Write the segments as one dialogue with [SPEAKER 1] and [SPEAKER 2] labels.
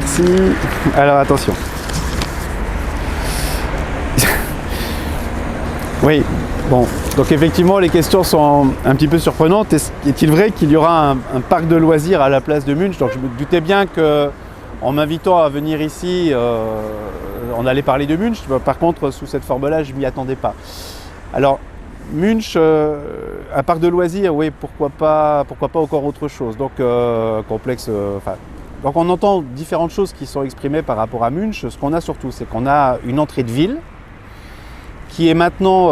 [SPEAKER 1] merci. Alors attention. Oui, bon, donc effectivement les questions sont un petit peu surprenantes. Est-il vrai qu'il y aura un parc de loisirs à la place de Munch? Donc je me doutais bien qu'en m'invitant à venir ici, on allait parler de Munch. Par contre, sous cette forme-là, je ne m'y attendais pas. Alors, Munch, un parc de loisirs, oui, pourquoi pas encore autre chose. Donc, complexe. Donc on entend différentes choses qui sont exprimées par rapport à Munch. Ce qu'on a surtout, c'est qu'on a une entrée de ville qui est maintenant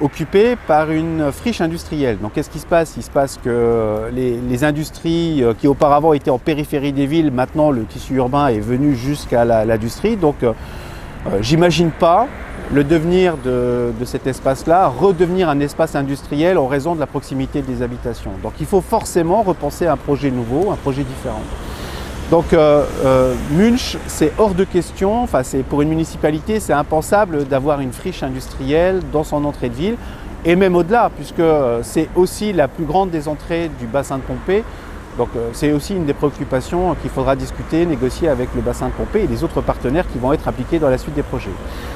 [SPEAKER 1] occupée par une friche industrielle. Donc qu'est-ce qui se passe? Il se passe que les industries qui auparavant étaient en périphérie des villes, maintenant le tissu urbain est venu jusqu'à l'industrie. Donc j'imagine pas le devenir de cet espace-là redevenir un espace industriel en raison de la proximité des habitations. Donc il faut forcément repenser un projet nouveau, un projet différent. Donc Munch, c'est hors de question, pour une municipalité, c'est impensable d'avoir une friche industrielle dans son entrée de ville, et même au-delà, puisque c'est aussi la plus grande des entrées du bassin de Pompée. Donc c'est aussi une des préoccupations qu'il faudra discuter, négocier avec le bassin de Pompée et les autres partenaires qui vont être impliqués dans la suite des projets.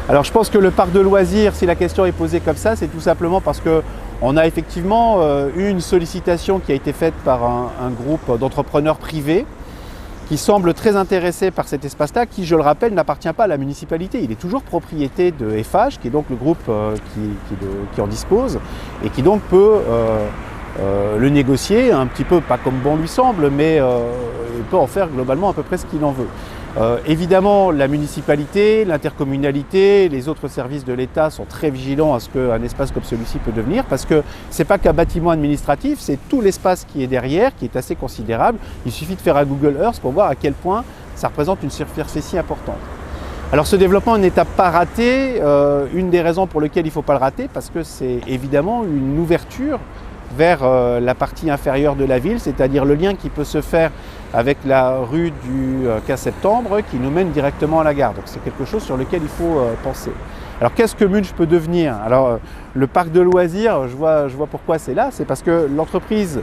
[SPEAKER 1] Alors je pense que le parc de loisirs, si la question est posée comme ça, c'est tout simplement parce qu'on a effectivement eu une sollicitation qui a été faite par un groupe d'entrepreneurs privés qui semble très intéressé par cet espace-là, qui, je le rappelle, n'appartient pas à la municipalité. Il est toujours propriété de FH, qui est donc le groupe qui en dispose, et qui donc peut le négocier un petit peu, pas comme bon lui semble, mais il peut en faire globalement à peu près ce qu'il en veut. Évidemment, la municipalité, l'intercommunalité, les autres services de l'État sont très vigilants à ce qu'un espace comme celui-ci peut devenir, parce que ce n'est pas qu'un bâtiment administratif, c'est tout l'espace qui est derrière, qui est assez considérable. Il suffit de faire un Google Earth pour voir à quel point ça représente une superficie importante. Alors ce développement n'est pas raté, une des raisons pour lesquelles il ne faut pas le rater, parce que c'est évidemment une ouverture vers la partie inférieure de la ville, c'est-à-dire le lien qui peut se faire avec la rue du 15 septembre qui nous mène directement à la gare. Donc c'est quelque chose sur lequel il faut penser. Alors qu'est-ce que Munch peut devenir? Alors le parc de loisirs, je vois pourquoi c'est là, c'est parce que l'entreprise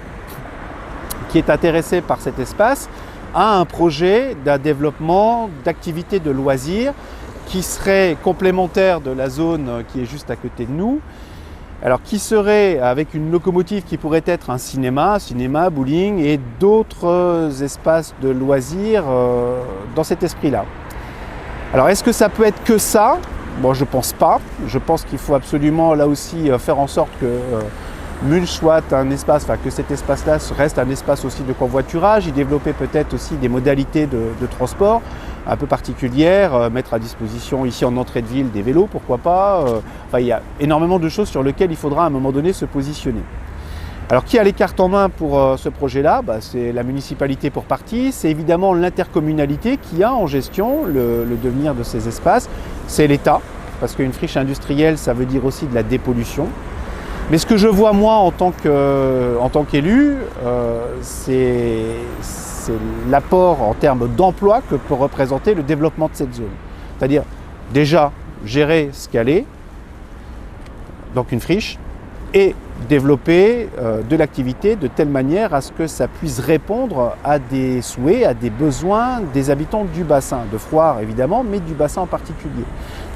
[SPEAKER 1] qui est intéressée par cet espace a un projet d'un développement d'activités de loisirs qui serait complémentaire de la zone qui est juste à côté de nous. Alors qui serait avec une locomotive qui pourrait être un cinéma, bowling et d'autres espaces de loisirs dans cet esprit-là. Alors est-ce que ça peut être que ça? Bon, je pense pas. Je pense qu'il faut absolument là aussi faire en sorte que Munch soit un espace, que cet espace-là reste un espace aussi de convoiturage, y développer peut-être aussi des modalités de transport un peu particulières, mettre à disposition ici en entrée de ville des vélos, pourquoi pas. Il y a énormément de choses sur lesquelles il faudra à un moment donné se positionner. Alors qui a les cartes en main pour ce projet-là? C'est la municipalité pour partie, c'est évidemment l'intercommunalité qui a en gestion le devenir de ces espaces, c'est l'État, parce qu'une friche industrielle, ça veut dire aussi de la dépollution. Mais ce que je vois moi en tant qu'élu, c'est l'apport en termes d'emploi que peut représenter le développement de cette zone. C'est-à-dire déjà gérer ce qu'elle est, donc une friche, et développer de l'activité de telle manière à ce que ça puisse répondre à des souhaits, à des besoins des habitants du bassin, de Froire évidemment, mais du bassin en particulier.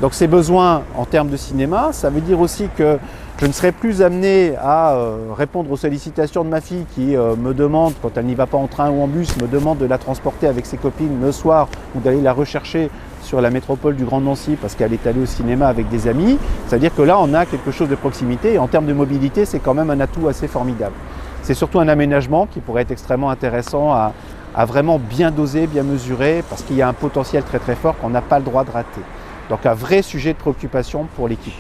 [SPEAKER 1] Donc ces besoins en termes de cinéma, ça veut dire aussi que je ne serai plus amené à répondre aux sollicitations de ma fille qui me demande, quand elle n'y va pas en train ou en bus, me demande de la transporter avec ses copines le soir ou d'aller la rechercher sur la métropole du Grand Nancy parce qu'elle est allée au cinéma avec des amis. C'est-à-dire que là, on a quelque chose de proximité et en termes de mobilité, c'est quand même un atout assez formidable. C'est surtout un aménagement qui pourrait être extrêmement intéressant à vraiment bien doser, bien mesurer, parce qu'il y a un potentiel très très fort qu'on n'a pas le droit de rater. Donc un vrai sujet de préoccupation pour l'équipe.